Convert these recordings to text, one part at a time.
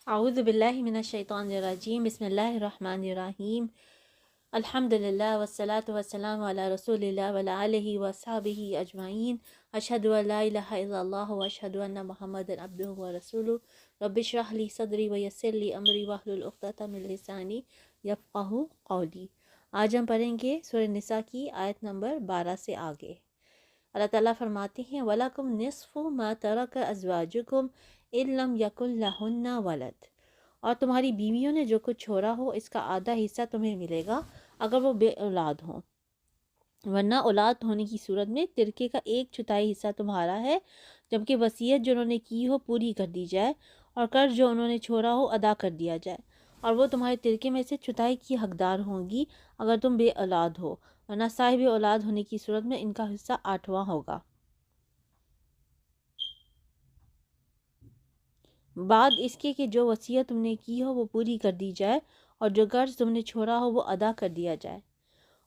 اعوذ باللہ من الشیطان الرجیم، بسم اللہ الرحمن الرحیم، الحمد للہ والصلاة والسلام علی رسول اللہ وعلی آلہ وصحبہ اجمعین، اشہد ان لا الہ الا اللہ واشہد ان محمد عبدہ ورسولہ، رب اشرح لی صدری ویسر لی امری واحلل عقدۃ من لسانی یفقہوا قولی۔ آج ہم پڑھیں گے سورہ نساء کی آیت نمبر 12 سے آگے۔ اللہ تعالیٰ فرماتے ہیں وَلَكُمْ نِصْفُ مَا تَرَكَ أَزْوَاجُكُمْ إِن لَّمْ يَكُن لَّهُنَّ وَلَدٌ، اور تمہاری بیویوں نے جو کچھ چھوڑا ہو اس کا آدھا حصہ تمہیں ملے گا اگر وہ بے اولاد ہوں، ورنہ اولاد ہونے کی صورت میں ترکے کا 1/4 حصہ تمہارا ہے، جبکہ وصیت جو انہوں نے کی ہو پوری کر دی جائے اور قرض جو انہوں نے چھوڑا ہو ادا کر دیا جائے، اور وہ تمہارے ترکے میں سے چوتھائی کی حقدار ہوں گی اگر تم بے اولاد ہو، ورنہ صاحب اولاد ہونے کی صورت میں ان کا حصہ 8واں ہوگا۔ بعد اس کے کہ جو وصیت تم نے کی ہو وہ پوری کر دی جائے اور جو قرض تم نے چھوڑا ہو وہ ادا کر دیا جائے،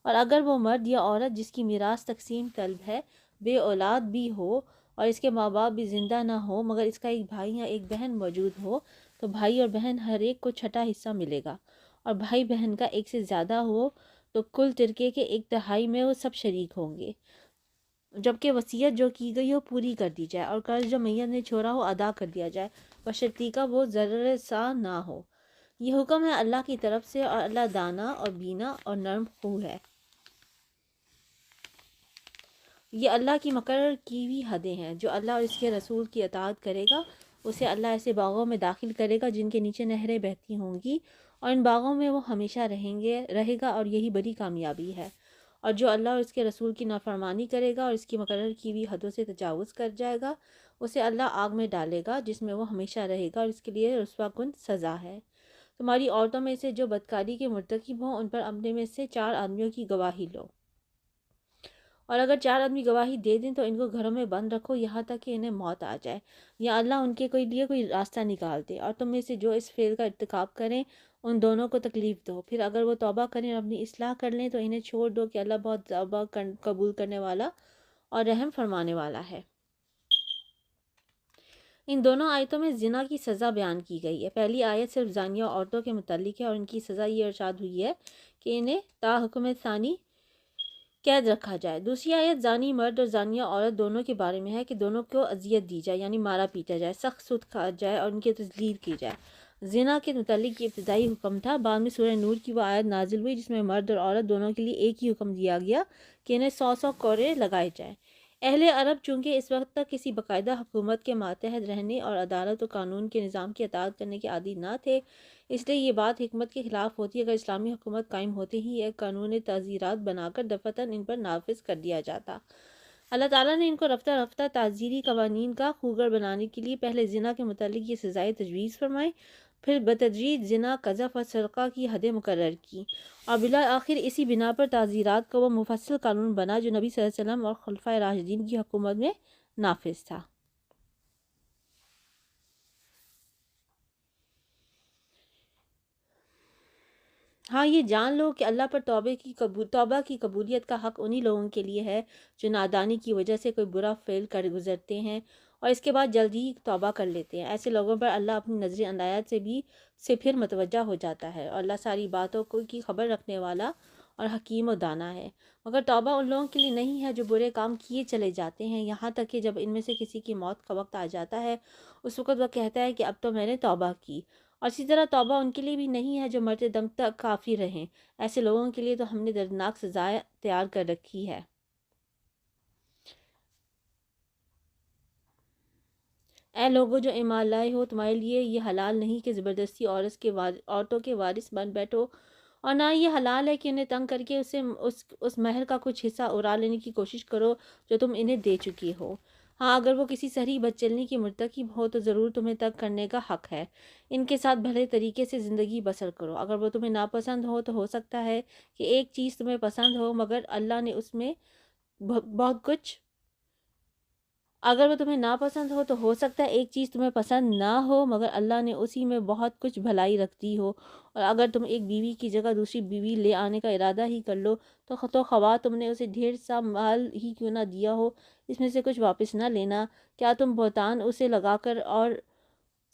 اور اگر وہ مرد یا عورت جس کی میراث تقسیم طلب ہے بے اولاد بھی ہو اور اس کے ماں باپ بھی زندہ نہ ہو مگر اس کا ایک بھائی یا ایک بہن موجود ہو، تو بھائی اور بہن ہر ایک کو 6واں حصہ ملے گا، اور بھائی بہن کا ایک سے زیادہ ہو تو کل ترکے کے 1/3 میں وہ سب شریک ہوں گے، جبکہ وصیت جو کی گئی ہو پوری کر دی جائے اور قرض جو میت نے چھوڑا ہو ادا کر دیا جائے، بشرطیکہ وہ ذرہ سا نہ ہو۔ یہ حکم ہے اللہ کی طرف سے، اور اللہ دانا اور بینا اور نرم خو ہے۔ یہ اللہ کی مقرر کی ہوئی حدیں ہیں، جو اللہ اور اس کے رسول کی اطاعت کرے گا اسے اللہ ایسے باغوں میں داخل کرے گا جن کے نیچے نہریں بہتی ہوں گی، اور ان باغوں میں وہ ہمیشہ رہے گا، اور یہی بڑی کامیابی ہے۔ اور جو اللہ اور اس کے رسول کی نافرمانی کرے گا اور اس کی مقرر کی ہوئی حدوں سے تجاوز کر جائے گا، اسے اللہ آگ میں ڈالے گا جس میں وہ ہمیشہ رہے گا، اور اس کے لیے رسوا کن سزا ہے۔ تمہاری عورتوں میں سے جو بدکاری کے مرتکب ہوں ان پر اپنے میں سے 4 آدمیوں کی گواہی لو، اور اگر 4 آدمی گواہی دے دیں تو ان کو گھروں میں بند رکھو یہاں تک کہ انہیں موت آ جائے یا اللہ ان کے لیے کوئی راستہ نکال دے، اور تم میں سے جو اس فعل کا ارتکاب کریں ان دونوں کو تکلیف دو، پھر اگر وہ توبہ کریں اور اپنی اصلاح کر لیں تو انہیں چھوڑ دو کہ اللہ بہت توبہ قبول کرنے والا اور رحم فرمانے والا ہے۔ ان دونوں آیتوں میں زنا کی سزا بیان کی گئی ہے۔ پہلی آیت صرف زانیہ عورتوں کے متعلق ہے اور ان کی سزا یہ ارشاد ہوئی ہے کہ انہیں تا حکم ثانی قید رکھا جائے۔ دوسری آیت زانی مرد اور زانیہ عورت دونوں کے بارے میں ہے کہ دونوں کو اذیت دی جائے، یعنی مارا پیٹا جائے، سخت سود کھا جائے اور ان کی تذلیل کی جائے۔ زنا کے متعلق یہ ابتدائی حکم تھا، بعد میں سورہ نور کی وہ آیت نازل ہوئی جس میں مرد اور عورت دونوں کے لیے ایک ہی حکم دیا گیا کہ انہیں 100 کوڑے لگائے جائیں۔ اہل عرب چونکہ اس وقت تک کسی باقاعدہ حکومت کے ماتحت رہنے اور عدالت و قانون کے نظام کی اطاعت کرنے کے عادی نہ تھے، اس لیے یہ بات حکمت کے خلاف ہوتی اگر اسلامی حکومت قائم ہوتے ہی ایک قانون تعزیرات بنا کر دفعتاً ان پر نافذ کر دیا جاتا۔ اللہ تعالیٰ نے ان کو رفتہ رفتہ تعزیری قوانین کا خوگر بنانے کے لیے پہلے زنا کے متعلق یہ سزائے تجویز فرمائی، پھر بتدریج زنا، قذف اور سرقہ کی حدیں مقرر کی، اور بالآخر اسی بنا پر تعزیرات کا وہ مفصل قانون بنا جو نبی صلی اللہ علیہ وسلم اور خلفائے راشدین کی حکومت میں نافذ تھا۔ ہاں یہ جان لو کہ اللہ پر توبہ کی قبولیت کا حق انہی لوگوں کے لیے ہے جو نادانی کی وجہ سے کوئی برا فعل کر گزرتے ہیں اور اس کے بعد جلدی ہی توبہ کر لیتے ہیں۔ ایسے لوگوں پر اللہ اپنی نظر عنایت سے پھر متوجہ ہو جاتا ہے، اور اللہ ساری باتوں کی خبر رکھنے والا اور حکیم و دانا ہے۔ مگر توبہ ان لوگوں کے لیے نہیں ہے جو برے کام کیے چلے جاتے ہیں، یہاں تک کہ جب ان میں سے کسی کی موت کا وقت آ جاتا ہے اس وقت وہ کہتا ہے کہ اب تو میں نے توبہ کی، اور اسی طرح توبہ ان کے لیے بھی نہیں ہے جو مرتے دم تک کافر رہیں۔ ایسے لوگوں کے لیے تو ہم نے دردناک سزائیں تیار کر رکھی ہے۔ اے لوگوں جو ایمان لائے ہو، تمہارے لیے یہ حلال نہیں کہ زبردستی عورتوں کے وارث بن بیٹھو، اور نہ یہ حلال ہے کہ انہیں تنگ کر کے اس مہر کا کچھ حصہ اڑا لینے کی کوشش کرو جو تم انہیں دے چکی ہو۔ ہاں اگر وہ کسی صحیح بدچلنی کی مرتکب ہو تو ضرور تمہیں تنگ کرنے کا حق ہے، ان کے ساتھ بھلے طریقے سے زندگی بسر کرو۔ اگر وہ تمہیں ناپسند ہو سکتا ہے کہ ایک چیز تمہیں پسند ہو مگر اللہ نے اس میں بہت کچھ اگر وہ تمہیں ناپسند ہو سکتا ہے ایک چیز تمہیں پسند نہ ہو مگر اللہ نے اسی میں بہت کچھ بھلائی رکھ دی ہو، اور اگر تم ایک بیوی کی جگہ دوسری بیوی لے آنے کا ارادہ ہی کر لو تو خواہ تم نے اسے ڈھیر سا مال ہی کیوں نہ دیا ہو اس میں سے کچھ واپس نہ لینا۔ کیا تم بہتان اسے لگا کر اور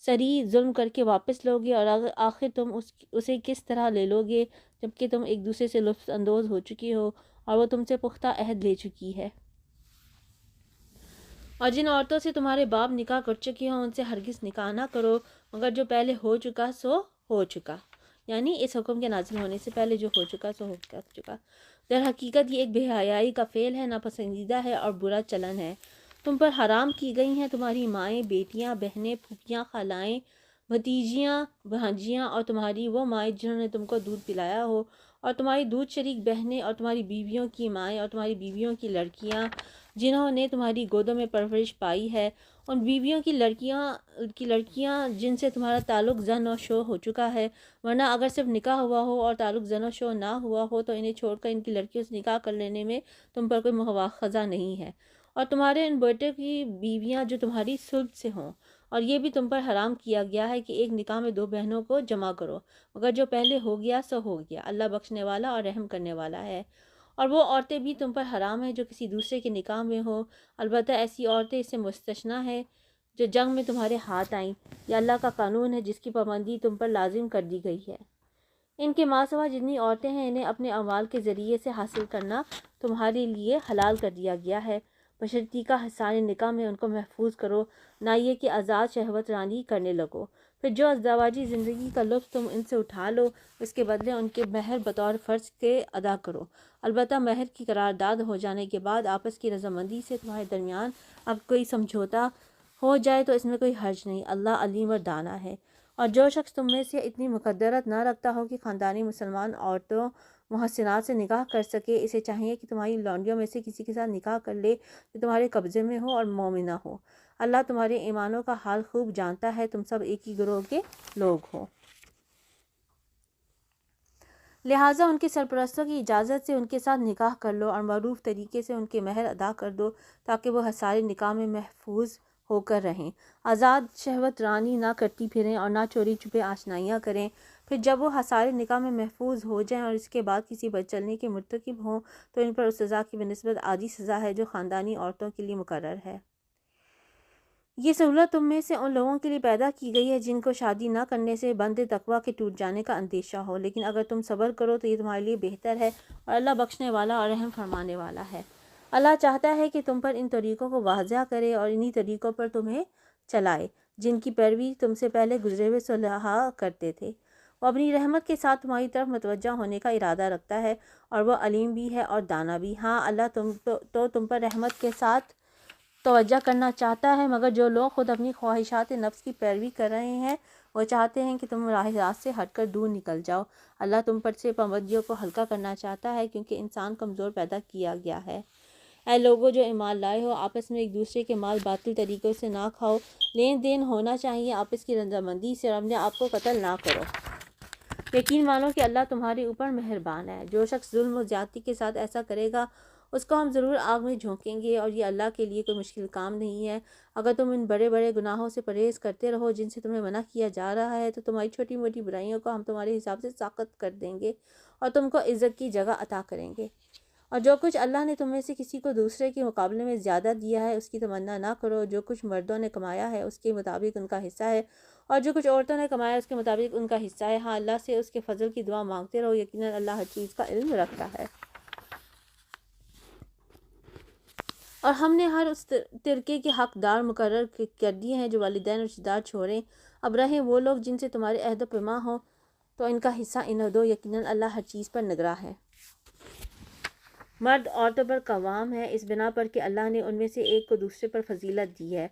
سری ظلم کر کے واپس لوگے، اور آخر تم اسے کس طرح لے لوگے جبکہ تم ایک دوسرے سے لطف اندوز ہو چکی ہو اور وہ تم سے پختہ عہد لے چکی ہے۔ اور جن عورتوں سے تمہارے باپ نکاح کر چکے ہوں ان سے ہرگز نکاح نہ کرو مگر جو پہلے ہو چکا سو ہو چکا، یعنی اس حکم کے نازل ہونے سے پہلے جو ہو چکا سو ہو چکا۔ در حقیقت یہ ایک بے حیائی کا فعل ہے، ناپسندیدہ ہے اور برا چلن ہے۔ تم پر حرام کی گئی ہیں تمہاری مائیں، بیٹیاں، بہنیں، پھوپھیاں، خالائیں، بھتیجیاں، بھانجیاں، اور تمہاری وہ مائیں جنہوں نے تم کو دودھ پلایا ہو، اور تمہاری دودھ شریک بہنیں، اور تمہاری بیویوں کی مائیں، اور تمہاری بیویوں کی لڑکیاں جنہوں نے تمہاری گودوں میں پرورش پائی ہے، ان بیویوں کی لڑکیاں جن سے تمہارا تعلق زن و شو ہو چکا ہے، ورنہ اگر صرف نکاح ہوا ہو اور تعلق زن و شو نہ ہوا ہو تو انہیں چھوڑ کر ان کی لڑکیوں سے نکاح کر لینے میں تم پر کوئی مواخذہ نہیں ہے، اور تمہارے ان بیٹے کی بیویاں جو تمہاری صلب سے ہوں، اور یہ بھی تم پر حرام کیا گیا ہے کہ ایک نکاح میں دو بہنوں کو جمع کرو، مگر جو پہلے ہو گیا سو ہو گیا، اللہ بخشنے والا اور رحم کرنے والا ہے۔ اور وہ عورتیں بھی تم پر حرام ہیں جو کسی دوسرے کے نکاح میں ہو، البتہ ایسی عورتیں اس سے مستثنیٰ ہیں جو جنگ میں تمہارے ہاتھ آئیں، یہ اللہ کا قانون ہے جس کی پابندی تم پر لازم کر دی گئی ہے۔ ان کے ماں سوا جتنی عورتیں ہیں انہیں اپنے اعمال کے ذریعے سے حاصل کرنا تمہارے لیے حلال کر دیا گیا ہے، بشرطیکہ حصان نکاح میں ان کو محفوظ کرو، نہ یہ کہ آزاد شہوت رانی کرنے لگو۔ پھر جو ازدواجی زندگی کا لطف تم ان سے اٹھا لو اس کے بدلے ان کے مہر بطور فرض کے ادا کرو، البتہ مہر کی قرارداد ہو جانے کے بعد آپس کی رضامندی سے تمہارے درمیان اب کوئی سمجھوتا ہو جائے تو اس میں کوئی حرج نہیں، اللہ علیم اور دانا ہے۔ اور جو شخص تم میں سے اتنی مقدرت نہ رکھتا ہو کہ خاندانی مسلمان عورتوں محسنات سے نکاح کر سکے، اسے چاہیے کہ تمہاری لونڈیوں میں سے کسی کے ساتھ نکاح کر لے جو تمہارے قبضے میں ہو اور مومنہ ہو، اللہ تمہارے ایمانوں کا حال خوب جانتا ہے، تم سب ایک ہی گروہ کے لوگ ہو۔ لہٰذا ان کے سرپرستوں کی اجازت سے ان کے ساتھ نکاح کر لو اور معروف طریقے سے ان کے مہر ادا کر دو تاکہ وہ حصار نکاح میں محفوظ ہو کر رہیں، آزاد شہوت رانی نہ کرتی پھریں اور نہ چوری چھپے آشنائیاں کریں۔ پھر جب وہ حصار نکاح میں محفوظ ہو جائیں اور اس کے بعد کسی بد چلنی کے مرتکب ہوں تو ان پر اس سزا کی بنسبت عادی سزا ہے جو خاندانی عورتوں کے لیے مقرر ہے۔ یہ سہولت تم میں سے ان لوگوں کے لیے پیدا کی گئی ہے جن کو شادی نہ کرنے سے بند تقویٰ کے ٹوٹ جانے کا اندیشہ ہو، لیکن اگر تم صبر کرو تو یہ تمہارے لیے بہتر ہے اور اللہ بخشنے والا اور رحم فرمانے والا ہے۔ اللہ چاہتا ہے کہ تم پر ان طریقوں کو واضح کرے اور انہی طریقوں پر تمہیں چلائے جن کی پیروی تم سے پہلے گزرے ہوئے صلحاء کرتے تھے۔ وہ اپنی رحمت کے ساتھ تمہاری طرف متوجہ ہونے کا ارادہ رکھتا ہے اور وہ علیم بھی ہے اور دانا بھی۔ ہاں اللہ تم پر رحمت کے ساتھ توجہ کرنا چاہتا ہے، مگر جو لوگ خود اپنی خواہشات نفس کی پیروی کر رہے ہیں وہ چاہتے ہیں کہ تم راہ راست سے ہٹ کر دور نکل جاؤ۔ اللہ تم پر سے پابندیوں کو ہلکا کرنا چاہتا ہے کیونکہ انسان کمزور پیدا کیا گیا ہے۔ اے لوگو جو ایمان لائے ہو، آپس میں ایک دوسرے کے مال باطل طریقوں سے نہ کھاؤ، لین دین ہونا چاہیے آپس کی رضامندی سے، اور اپنے آپ کو قتل نہ کرو۔ یقین مانو کہ اللہ تمہارے اوپر مہربان ہے۔ جو شخص ظلم و زیادتی کے ساتھ ایسا کرے گا اس کو ہم ضرور آگ میں جھونکیں گے، اور یہ اللہ کے لیے کوئی مشکل کام نہیں ہے۔ اگر تم ان بڑے بڑے گناہوں سے پرہیز کرتے رہو جن سے تمہیں منع کیا جا رہا ہے تو تمہاری چھوٹی موٹی برائیوں کو ہم تمہارے حساب سے ساقط کر دیں گے اور تم کو عزت کی جگہ عطا کریں گے۔ اور جو کچھ اللہ نے تم میں سے کسی کو دوسرے کے مقابلے میں زیادہ دیا ہے اس کی تمنا نہ کرو، جو کچھ مردوں نے کمایا ہے اس کے مطابق ان کا حصہ ہے اور جو کچھ عورتوں نے کمایا اس کے مطابق ان کا حصہ ہے۔ ہاں اللہ سے اس کے فضل کی دعا مانگتے رہو، یقیناً اللہ ہر چیز کا علم رکھتا ہے۔ اور ہم نے ہر اس ترکے کے حقدار مقرر کر دیے ہیں جو والدین اور رشتہ دار چھوڑیں، اب رہیں وہ لوگ جن سے تمہارے عہد و پیمان ہو تو ان کا حصہ انہیں دو، یقیناً اللہ ہر چیز پر نگراں ہے۔ مرد عورتوں پر قوام ہے اس بنا پر کہ اللہ نے ان میں سے ایک کو دوسرے پر فضیلت دی ہے،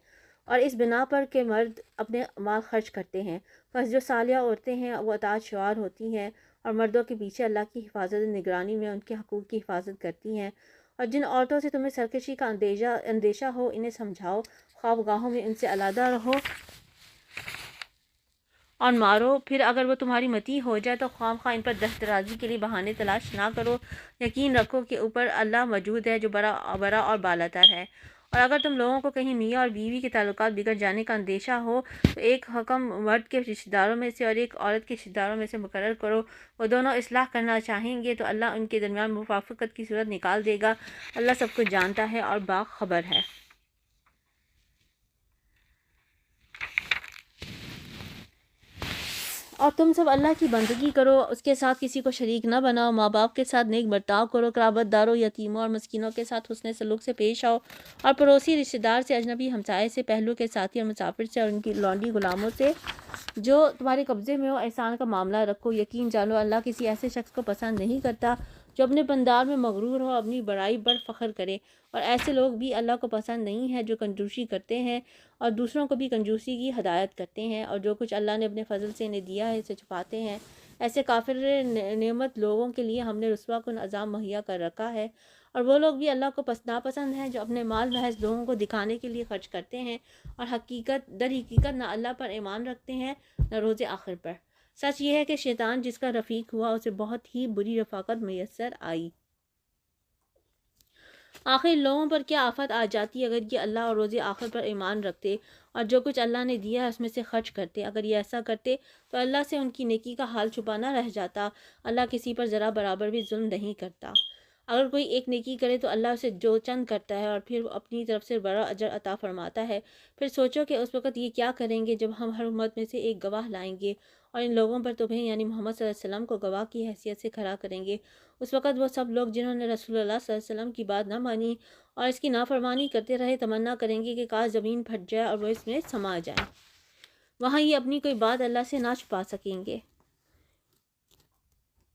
اور اس بنا پر کہ مرد اپنے مال خرچ کرتے ہیں، بس جو صالحہ عورتیں ہیں وہ اطاعت شعار ہوتی ہیں اور مردوں کے پیچھے اللہ کی حفاظت و نگرانی میں ان کے حقوق کی حفاظت کرتی ہیں۔ اور جن عورتوں سے تمہیں سرکشی کا اندیشہ ہو انہیں سمجھاؤ، خوابگاہوں میں ان سے علیحدہ رہو اور مارو، پھر اگر وہ تمہاری مطیع ہو جائے تو خواہ مخواہ ان پر دست درازی کے لیے بہانے تلاش نہ کرو، یقین رکھو کہ اوپر اللہ موجود ہے جو بڑا اور بالاتر ہے۔ اور اگر تم لوگوں کو کہیں میاں اور بیوی کے تعلقات بگڑ جانے کا اندیشہ ہو تو ایک حکم مرد کے رشتہ داروں میں سے اور ایک عورت کے رشتہ داروں میں سے مقرر کرو، وہ دونوں اصلاح کرنا چاہیں گے تو اللہ ان کے درمیان موافقت کی صورت نکال دے گا، اللہ سب کچھ جانتا ہے اور باخبر ہے۔ اور تم سب اللہ کی بندگی کرو، اس کے ساتھ کسی کو شریک نہ بناؤ، ماں باپ کے ساتھ نیک برتاؤ کرو، قرابت داروں، یتیموں اور مسکینوں کے ساتھ حسن سلوک سے پیش آؤ، اور پڑوسی، رشتہ دار سے، اجنبی ہمسائے سے، پہلو کے ساتھی اور مسافر سے، اور ان کی لونڈی غلاموں سے جو تمہارے قبضے میں ہو احسان کا معاملہ رکھو۔ یقین جانو اللہ کسی ایسے شخص کو پسند نہیں کرتا جو اپنے بندار میں مغرور ہو، اپنی بڑائی پر فخر کرے، اور ایسے لوگ بھی اللہ کو پسند نہیں ہیں جو کنجوسی کرتے ہیں اور دوسروں کو بھی کنجوسی کی ہدایت کرتے ہیں، اور جو کچھ اللہ نے اپنے فضل سے انہیں دیا ہے اسے چھپاتے ہیں۔ ایسے کافر نعمت لوگوں کے لیے ہم نے رسوا کن عذاب مہیا کر رکھا ہے، اور وہ لوگ بھی اللہ کو ناپسند ہیں جو اپنے مال محض لوگوں کو دکھانے کے لیے خرچ کرتے ہیں، اور در حقیقت نہ اللہ پر ایمان رکھتے ہیں نہ روز آخر پر۔ سچ یہ ہے کہ شیطان جس کا رفیق ہوا اسے بہت ہی بری رفاقت میسر آئی۔ آخر لوگوں پر کیا آفت آ جاتی اگر یہ اللہ اور روز آخر پر ایمان رکھتے اور جو کچھ اللہ نے دیا ہے اس میں سے خرچ کرتے۔ اگر یہ ایسا کرتے تو اللہ سے ان کی نیکی کا حال چھپا نہ رہ جاتا۔ اللہ کسی پر ذرا برابر بھی ظلم نہیں کرتا۔ اگر کوئی ایک نیکی کرے تو اللہ اسے جو چند کرتا ہے اور پھر اپنی طرف سے بڑا اجر عطا فرماتا ہے۔ پھر سوچو کہ اس وقت یہ کیا کریں گے جب ہم ہر امت میں سے ایک گواہ لائیں گے اور ان لوگوں پر تمہیں یعنی محمد صلی اللہ علیہ وسلم کو گواہ کی حیثیت سے کھڑا کریں گے۔ اس وقت وہ سب لوگ جنہوں نے رسول اللہ صلی اللہ علیہ وسلم کی بات نہ مانی اور اس کی نافرمانی کرتے رہے تمنا کریں گے کہ کاش زمین پھٹ جائے اور وہ اس میں سما جائیں۔ وہاں یہ اپنی کوئی بات اللہ سے نہ چھپا سکیں گے۔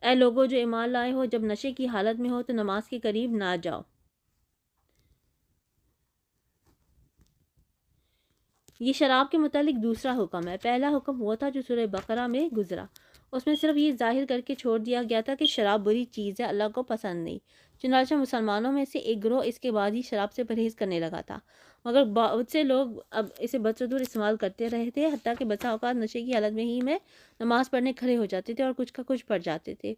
اے لوگو جو ایمان لائے ہو، جب نشے کی حالت میں ہو تو نماز کے قریب نہ جاؤ۔ یہ شراب کے متعلق دوسرا حکم ہے۔ پہلا حکم وہ تھا جو سورہ بقرہ میں گزرا، اس میں صرف یہ ظاہر کر کے چھوڑ دیا گیا تھا کہ شراب بری چیز ہے، اللہ کو پسند نہیں۔ چنانچہ مسلمانوں میں سے ایک گروہ اس کے بعد ہی شراب سے پرہیز کرنے لگا تھا، مگر بہت سے لوگ اب اسے بدستور استعمال کرتے رہے تھے، حتیٰ کہ بسا اوقات نشے کی حالت میں ہی میں نماز پڑھنے کھڑے ہو جاتے تھے اور کچھ کا کچھ پڑھ جاتے تھے۔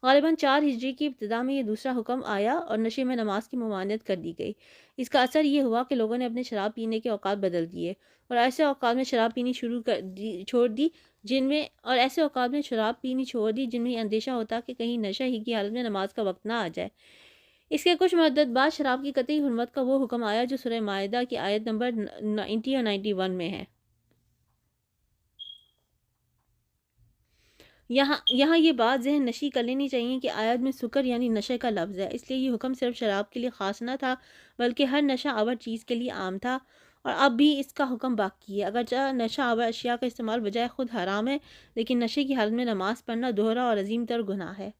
غالباً 4 ہجری کی ابتدا میں یہ دوسرا حکم آیا اور نشے میں نماز کی ممانعت کر دی گئی۔ اس کا اثر یہ ہوا کہ لوگوں نے اپنے شراب پینے کے اوقات بدل دیے اور ایسے اوقات میں شراب پینی چھوڑ دی جن میں یہ اندیشہ ہوتا کہ کہیں نشہ ہی کی حالت میں نماز کا وقت نہ آ جائے۔ اس کے کچھ مدت بعد شراب کی قطعی حرمت کا وہ حکم آیا جو سورہ مائدہ کی آیت نمبر 90 اور 91 میں ہے۔ یہاں یہ بات ذہن نشی کر لینی چاہیے کہ آیت میں سکر یعنی نشے کا لفظ ہے، اس لیے یہ حکم صرف شراب کے لیے خاص نہ تھا بلکہ ہر نشہ آور چیز کے لیے عام تھا، اور اب بھی اس کا حکم باقی ہے۔ اگرچہ نشہ آور اشیاء کا استعمال بجائے خود حرام ہے، لیکن نشے کی حالت میں نماز پڑھنا دوہرا اور عظیم تر گناہ ہے۔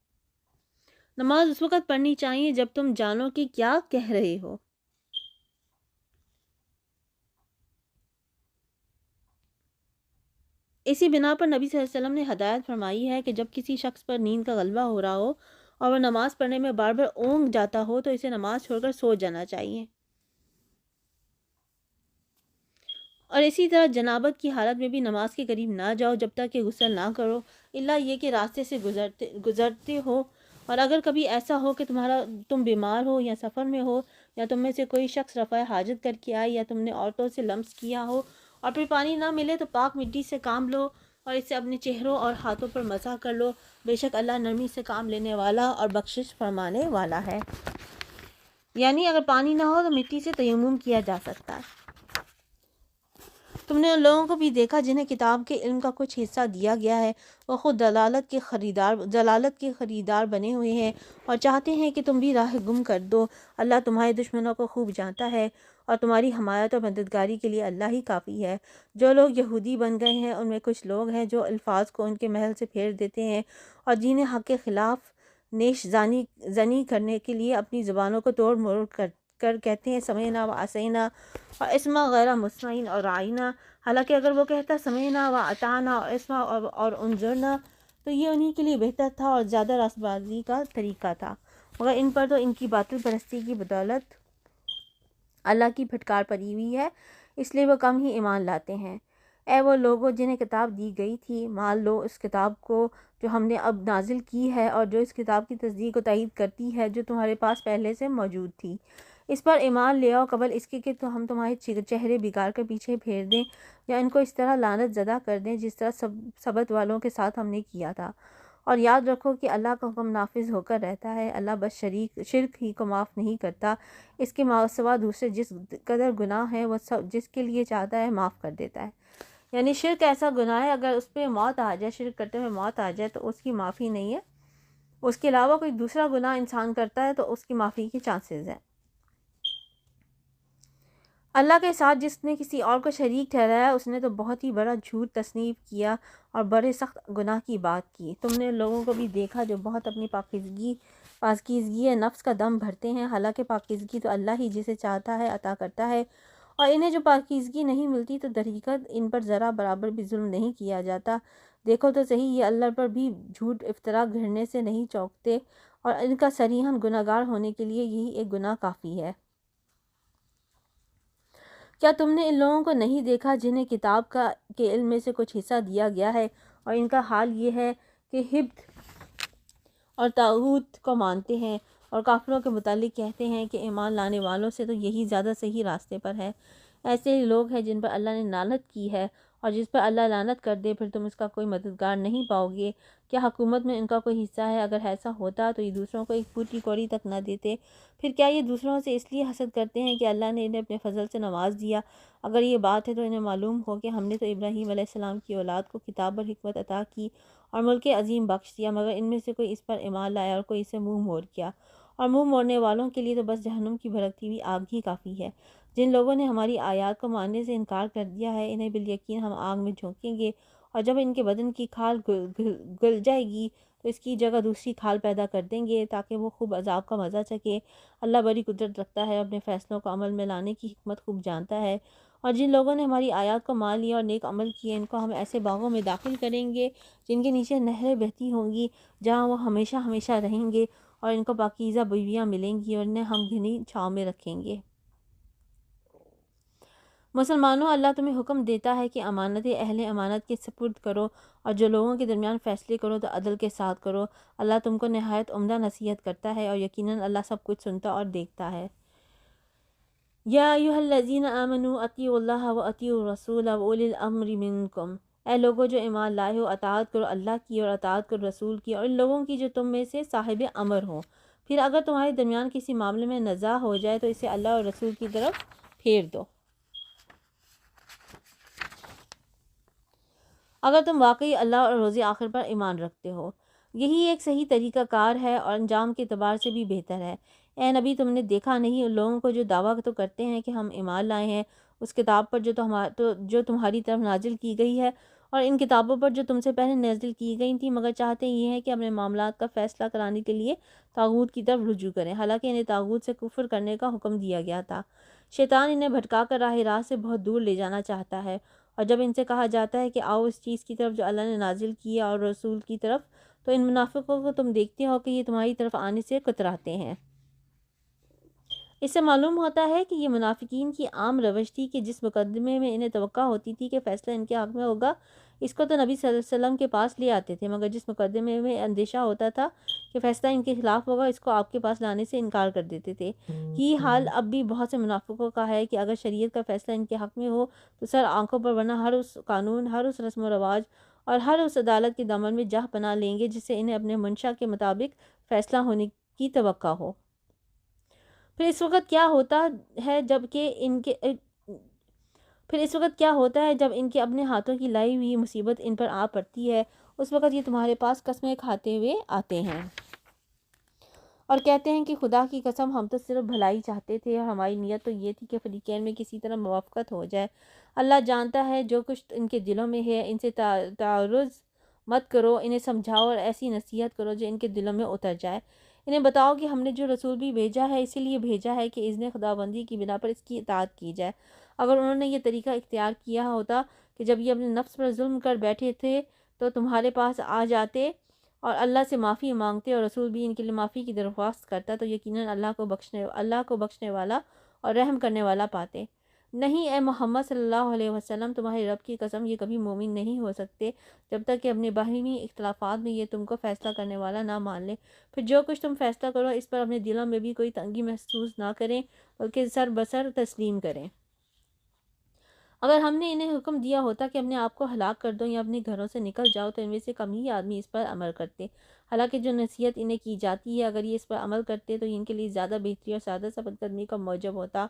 نماز اس وقت پڑھنی چاہیے جب تم جانو کہ کیا کہہ رہے ہو۔ اسی بنا پر نبی صلی اللہ علیہ وسلم نے ہدایت فرمائی ہے کہ جب کسی شخص پر نیند کا غلبہ ہو رہا ہو اور وہ نماز پڑھنے میں بار بار اونگ جاتا ہو تو اسے نماز چھوڑ کر سو جانا چاہیے، اور اسی طرح جنابت کی حالت میں بھی نماز کے قریب نہ جاؤ جب تک کہ غسل نہ کرو، الا یہ کہ راستے سے گزرتے ہو، اور اگر کبھی ایسا ہو کہ تم بیمار ہو یا سفر میں ہو یا تم میں سے کوئی شخص رفع حاجت کر کے آئے یا تم نے عورتوں سے لمس کیا ہو اور پھر پانی نہ ملے تو پاک مٹی سے کام لو اور اس سے اپنے چہروں اور ہاتھوں پر مسح کر لو، بے شک اللہ نرمی سے کام لینے والا اور بخشش فرمانے والا ہے۔ یعنی اگر پانی نہ ہو تو مٹی سے تیمم کیا جا سکتا ہے۔ تم نے ان لوگوں کو بھی دیکھا جنہیں کتاب کے علم کا کچھ حصہ دیا گیا ہے، وہ خود ضلالت کے خریدار بنے ہوئے ہیں اور چاہتے ہیں کہ تم بھی راہ گم کر دو۔ اللہ تمہارے دشمنوں کو خوب جانتا ہے اور تمہاری حمایت اور مددگاری کے لیے اللہ ہی کافی ہے۔ جو لوگ یہودی بن گئے ہیں ان میں کچھ لوگ ہیں جو الفاظ کو ان کے محل سے پھیر دیتے ہیں اور جنہیں حق کے خلاف نیش زنی کرنے کے لیے اپنی زبانوں کو توڑ موڑ کر کہتے ہیں سمعنا و عصینا اور اسما غیر مسمعین اور رائنا، حالانکہ اگر وہ کہتا سمعنا و اطعنا اور اسما اور انظرنا تو یہ انہی کے لیے بہتر تھا اور زیادہ راست بازی کا طریقہ تھا، مگر ان پر تو ان کی باطل پرستی کی بدولت اللہ کی پھٹکار پڑی ہوئی ہے، اس لیے وہ کم ہی ایمان لاتے ہیں۔ اے وہ لوگوں جنہیں کتاب دی گئی تھی، مان لو اس کتاب کو جو ہم نے اب نازل کی ہے اور جو اس کتاب کی تصدیق و تائید کرتی ہے جو تمہارے پاس پہلے سے موجود تھی۔ اس پر ایمان لے آؤ قبل اس کے کہ ہم تمہارے چہرے بگاڑ کر پیچھے پھیر دیں یا ان کو اس طرح لعنت زدہ کر دیں جس طرح سبت والوں کے ساتھ ہم نے کیا تھا، اور یاد رکھو کہ اللہ کا حکم نافذ ہو کر رہتا ہے، اللہ بس شرک ہی کو معاف نہیں کرتا، اس کے سوا دوسرے جس قدر گناہ ہیں وہ سب جس کے لیے چاہتا ہے معاف کر دیتا ہے۔ یعنی شرک ایسا گناہ ہے اگر اس پہ موت آ جائے، شرک کرتے ہوئے موت آ جائے تو اس کی معافی نہیں ہے. اس کے علاوہ کوئی دوسرا گناہ انسان کرتا ہے تو اس کی معافی کے چانسز ہیں. اللہ کے ساتھ جس نے کسی اور کو شریک ٹھہرایا اس نے تو بہت ہی بڑا جھوٹ تصنیف کیا اور بڑے سخت گناہ کی بات کی. تم نے لوگوں کو بھی دیکھا جو بہت اپنی پاکیزگی نفس کا دم بھرتے ہیں، حالانکہ پاکیزگی تو اللہ ہی جسے چاہتا ہے عطا کرتا ہے، اور انہیں جو پاکیزگی نہیں ملتی تو درحقیقت ان پر ذرا برابر بھی ظلم نہیں کیا جاتا. دیکھو تو صحیح، یہ اللہ پر بھی جھوٹ افطرا گھڑنے سے نہیں چوکتے، اور ان کا صریحاً گناہ گار ہونے کے لیے یہی ایک گناہ کافی ہے. کیا تم نے ان لوگوں کو نہیں دیکھا جنہیں کتاب کے علم میں سے کچھ حصہ دیا گیا ہے، اور ان کا حال یہ ہے کہ ہبت اور طاغوت کو مانتے ہیں، اور کافروں کے متعلق کہتے ہیں کہ ایمان لانے والوں سے تو یہی زیادہ صحیح راستے پر ہے. ایسے ہی لوگ ہیں جن پر اللہ نے لعنت کی ہے، اور جس پر اللہ لعنت کر دے پھر تم اس کا کوئی مددگار نہیں پاؤ گے. کیا حکومت میں ان کا کوئی حصہ ہے؟ اگر ایسا ہوتا تو یہ دوسروں کو ایک پھوٹی کوڑی تک نہ دیتے. پھر کیا یہ دوسروں سے اس لیے حسد کرتے ہیں کہ اللہ نے انہیں اپنے فضل سے نواز دیا؟ اگر یہ بات ہے تو انہیں معلوم ہو کہ ہم نے تو ابراہیم علیہ السلام کی اولاد کو کتاب اور حکمت عطا کی اور ملک عظیم بخش دیا، مگر ان میں سے کوئی اس پر ایمان لایا اور کوئی اسے منہ موڑ کیا، اور منہ موڑنے والوں کے لیے تو بس جہنم کی بھڑکتی ہوئی آگ ہی کافی ہے. جن لوگوں نے ہماری آیات کو ماننے سے انکار کر دیا ہے انہیں بالیقین ہم آگ میں جھونکیں گے، اور جب ان کے بدن کی کھال گل جائے گی تو اس کی جگہ دوسری کھال پیدا کر دیں گے تاکہ وہ خوب عذاب کا مزہ چکے. اللہ بڑی قدرت رکھتا ہے، اپنے فیصلوں کو عمل میں لانے کی حکمت خوب جانتا ہے. اور جن لوگوں نے ہماری آیات کو مان لیا اور نیک عمل کیے ان کو ہم ایسے باغوں میں داخل کریں گے جن کے نیچے نہریں بہتی ہوں گی، جہاں وہ ہمیشہ ہمیشہ رہیں گے، اور ان کو پاکیزہ بیویاں ملیں گی اور انہیں ہم گھنی چھاؤں میں رکھیں گے. مسلمانوں، اللہ تمہیں حکم دیتا ہے کہ امانت اہل امانت کے سپرد کرو، اور جو لوگوں کے درمیان فیصلے کرو تو عدل کے ساتھ کرو. اللہ تم کو نہایت عمدہ نصیحت کرتا ہے، اور یقیناً اللہ سب کچھ سنتا اور دیکھتا ہے. یا ایھا الذین آمنوا اطیعوا اللہ و اطیعوا الرسول و اولی الامر منکم. اے لوگوں جو ایمان لائے ہو، اطاعت کرو اللہ کی اور اطاعت کرو رسول کی اور ان لوگوں کی جو تم میں سے صاحب امر ہوں. پھر اگر تمہارے درمیان کسی معاملے میں نزاع ہو جائے تو اسے اللہ اور رسول کی طرف پھیر دو. اگر تم واقعی اللہ اور روز آخر پر ایمان رکھتے ہو، یہی ایک صحیح طریقہ کار ہے اور انجام کے اعتبار سے بھی بہتر ہے. اے نبی، تم نے دیکھا نہیں ان لوگوں کو جو دعویٰ تو کرتے ہیں کہ ہم ایمان لائے ہیں اس کتاب پر جو تمہاری طرف نازل کی گئی ہے اور ان کتابوں پر جو تم سے پہلے نازل کی گئی تھیں، مگر چاہتے یہ ہیں کہ اپنے معاملات کا فیصلہ کرانے کے لیے طاغوت کی طرف رجوع کریں، حالانکہ انہیں طاغوت سے کفر کرنے کا حکم دیا گیا تھا. شیطان انہیں بھٹکا کر راہ راست سے بہت دور لے جانا چاہتا ہے، اور جب ان سے کہا جاتا ہے کہ آؤ اس چیز کی طرف جو اللہ نے نازل کی ہے اور رسول کی طرف، تو ان منافقوں کو تم دیکھتے ہو کہ یہ تمہاری طرف آنے سے کتراتے ہیں. اس سے معلوم ہوتا ہے کہ یہ منافقین کی عام روش تھی کہ جس مقدمے میں انہیں توقع ہوتی تھی کہ فیصلہ ان کے حق میں ہوگا اس کو تو نبی صلی اللہ علیہ وسلم کے پاس لے آتے تھے، مگر جس مقدمے میں اندیشہ ہوتا تھا کہ فیصلہ ان کے خلاف ہوگا اس کو آپ کے پاس لانے سے انکار کر دیتے تھے. یہ حال اب بھی بہت سے منافقوں کا ہے کہ اگر شریعت کا فیصلہ ان کے حق میں ہو تو سر آنکھوں پر، ورنہ ہر اس قانون، ہر اس رسم و رواج اور ہر اس عدالت کے دامن میں جاہ پناہ لیں گے جس سے انہیں اپنے منشا کے مطابق فیصلہ ہونے کی توقع ہو. پھر اس وقت کیا ہوتا ہے جب ان کے اپنے ہاتھوں کی لائی ہوئی مصیبت ان پر آ پڑتی ہے، اس وقت یہ تمہارے پاس قسمیں کھاتے ہوئے آتے ہیں اور کہتے ہیں کہ خدا کی قسم ہم تو صرف بھلائی چاہتے تھے اور ہماری نیت تو یہ تھی کہ فریقین میں کسی طرح موافقت ہو جائے. اللہ جانتا ہے جو کچھ ان کے دلوں میں ہے. ان سے تعارض مت کرو، انہیں سمجھاؤ اور ایسی نصیحت کرو جو ان کے دلوں میں اتر جائے. انہیں بتاؤ کہ ہم نے جو رسول بھی بھیجا ہے اسی لیے بھیجا ہے کہ اذن خداوندی کی بنا پر اس کی اطاعت کی جائے. اگر انہوں نے یہ طریقہ اختیار کیا ہوتا کہ جب یہ اپنے نفس پر ظلم کر بیٹھے تھے تو تمہارے پاس آ جاتے اور اللہ سے معافی مانگتے اور رسول بھی ان کے لیے معافی کی درخواست کرتا تو یقیناً اللہ کو بخشنے والا اور رحم کرنے والا پاتے. نہیں اے محمد صلی اللہ علیہ وسلم، تمہارے رب کی قسم یہ کبھی مومن نہیں ہو سکتے جب تک کہ اپنے باہمی اختلافات میں یہ تم کو فیصلہ کرنے والا نہ مان لے. پھر جو کچھ تم فیصلہ کرو اس پر اپنے دلوں میں بھی کوئی تنگی محسوس نہ کریں بلکہ سر بسر تسلیم کریں. اگر ہم نے انہیں حکم دیا ہوتا کہ اپنے آپ کو ہلاک کر دو یا اپنے گھروں سے نکل جاؤ تو ان میں سے کم ہی آدمی اس پر عمل کرتے. حالانکہ جو نصیحت انہیں کی جاتی ہے اگر یہ اس پر عمل کرتے تو یہ ان کے لیے زیادہ بہتری اور سادہ ثابت قدمی کا موجب ہوتا.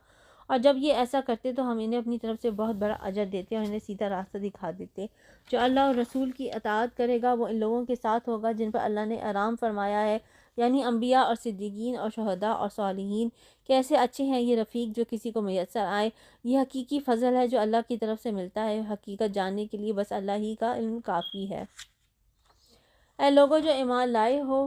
اور جب یہ ایسا کرتے تو ہم انہیں اپنی طرف سے بہت بڑا اجر دیتے اور انہیں سیدھا راستہ دکھا دیتے۔ جو اللہ اور رسول کی اطاعت کرے گا وہ ان لوگوں کے ساتھ ہوگا جن پر اللہ نے آرام فرمایا ہے، یعنی انبیاء اور صدیقین اور شہداء اور صالحین۔ کیسے اچھے ہیں یہ رفیق جو کسی کو میسر آئے۔ یہ حقیقی فضل ہے جو اللہ کی طرف سے ملتا ہے۔ حقیقت جاننے کے لیے بس اللہ ہی کا علم کافی ہے۔ اے لوگوں جو ایمان لائے ہو،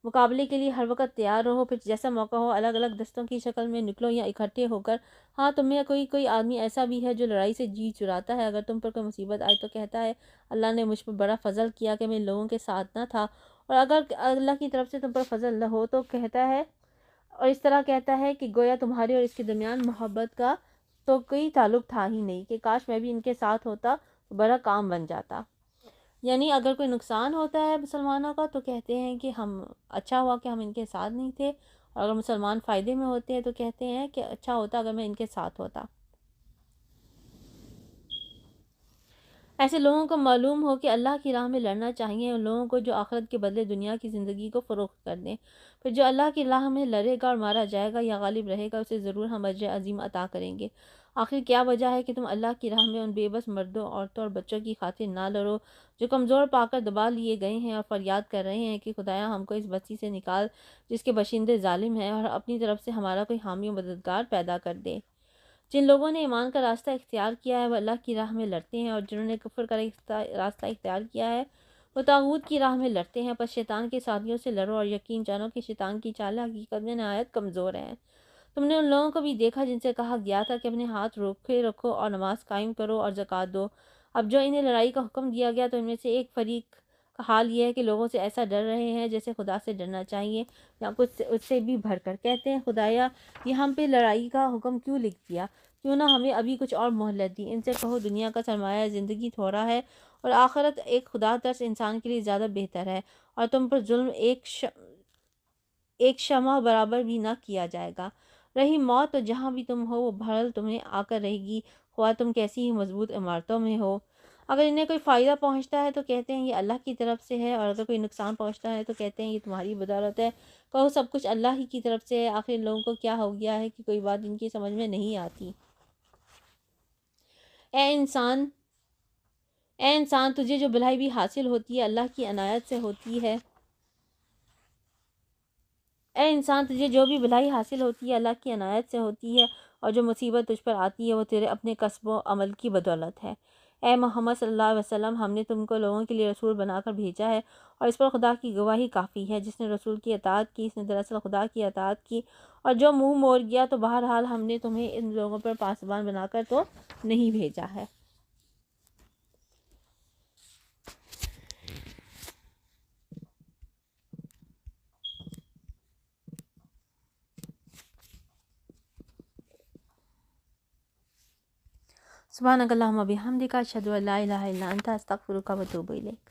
مقابلے کے لیے ہر وقت تیار رہو، پھر جیسا موقع ہو الگ الگ دستوں کی شکل میں نکلو یا اکٹھے ہو کر۔ ہاں تم میں کوئی آدمی ایسا بھی ہے جو لڑائی سے جی چراتا ہے، اگر تم پر کوئی مصیبت آئے تو کہتا ہے اللہ نے مجھ پر بڑا فضل کیا کہ میں ان لوگوں کے ساتھ نہ تھا، اور اگر اللہ کی طرف سے تم پر فضل نہ ہو تو کہتا ہے، اور اس طرح کہتا ہے کہ گویا تمہارے اور اس کے درمیان محبت کا تو کوئی تعلق تھا ہی نہیں، کہ کاش میں بھی ان کے ساتھ ہوتا تو بڑا کام بن جاتا۔ یعنی اگر کوئی نقصان ہوتا ہے مسلمانوں کا تو کہتے ہیں کہ ہم اچھا ہوا کہ ہم ان کے ساتھ نہیں تھے، اور اگر مسلمان فائدے میں ہوتے ہیں تو کہتے ہیں کہ اچھا ہوتا اگر میں ان کے ساتھ ہوتا۔ ایسے لوگوں کو معلوم ہو کہ اللہ کی راہ میں لڑنا چاہیے، ان لوگوں کو جو آخرت کے بدلے دنیا کی زندگی کو فروخت کر دیں، پھر جو اللہ کی راہ میں لڑے گا اور مارا جائے گا یا غالب رہے گا اسے ضرور ہم اجر عظیم عطا کریں گے۔ آخر کیا وجہ ہے کہ تم اللہ کی راہ میں ان بے بس مردوں، عورتوں اور بچوں کی خاطر نہ لڑو جو کمزور پا کر دبا لیے گئے ہیں اور فریاد کر رہے ہیں کہ خدایا ہم کو اس بستی سے نکال جس کے باشندے ظالم ہیں، اور اپنی طرف سے ہمارا کوئی حامی و مددگار پیدا کر دے۔ جن لوگوں نے ایمان کا راستہ اختیار کیا ہے وہ اللہ کی راہ میں لڑتے ہیں، اور جنہوں نے کفر کا راستہ اختیار کیا ہے وہ طاغوت کی راہ میں لڑتے ہیں۔ پس شیطان کے ساتھیوں سے لڑو اور یقین جانو کہ شیطان کی چالیں حقیقت میں نہایت کمزور ہیں۔ تم نے ان لوگوں کو بھی دیکھا جن سے کہا گیا تھا کہ اپنے ہاتھ روکے رکھو اور نماز قائم کرو اور زکوٰۃ دو۔ اب جو انہیں لڑائی کا حکم دیا گیا تو ان میں سے ایک فریق کا حال یہ ہے کہ لوگوں سے ایسا ڈر رہے ہیں جیسے خدا سے ڈرنا چاہیے یا کچھ اس سے بھی بڑھ کر، کہتے ہیں خدایا یہ ہم پہ لڑائی کا حکم کیوں لکھ دیا، کیوں نہ ہمیں ابھی کچھ اور مہلت دی۔ ان سے کہو دنیا کا سرمایہ زندگی تھوڑا ہے اور آخرت ایک خدا ترس انسان کے لیے زیادہ بہتر ہے، اور تم پر ظلم ایک شمع برابر بھی نہ کیا جائے گا۔ رہی موت تو جہاں بھی تم ہو وہ بہرحال تمہیں آ کر رہے گی، خواہ تم کیسی ہی مضبوط عمارتوں میں ہو۔ اگر انہیں کوئی فائدہ پہنچتا ہے تو کہتے ہیں یہ اللہ کی طرف سے ہے، اور اگر کوئی نقصان پہنچتا ہے تو کہتے ہیں یہ تمہاری بدولت ہے۔ کہو سب کچھ اللہ ہی کی طرف سے ہے، آخر ان لوگوں کو کیا ہو گیا ہے کہ کوئی بات ان کی سمجھ میں نہیں آتی۔ اے انسان تجھے جو بھلائی بھی حاصل ہوتی ہے اللہ کی عنایت سے ہوتی ہے۔ اے انسان تجھے جو بھی بھلائی حاصل ہوتی ہے اللہ کی عنایت سے ہوتی ہے، اور جو مصیبت تجھ پر آتی ہے وہ تیرے اپنے کسب و عمل کی بدولت ہے۔ اے محمد صلی اللہ علیہ وسلم ہم نے تم کو لوگوں کے لیے رسول بنا کر بھیجا ہے، اور اس پر خدا کی گواہی کافی ہے۔ جس نے رسول کی اطاعت کی اس نے دراصل خدا کی اطاعت کی، اور جو منہ موڑ گیا تو بہرحال ہم نے تمہیں ان لوگوں پر پاسبان بنا کر تو نہیں بھیجا ہے۔ سبحانک اللہم و بحمدک اشہد ان لا الہ الا انت استغفرک و اتوب الیک۔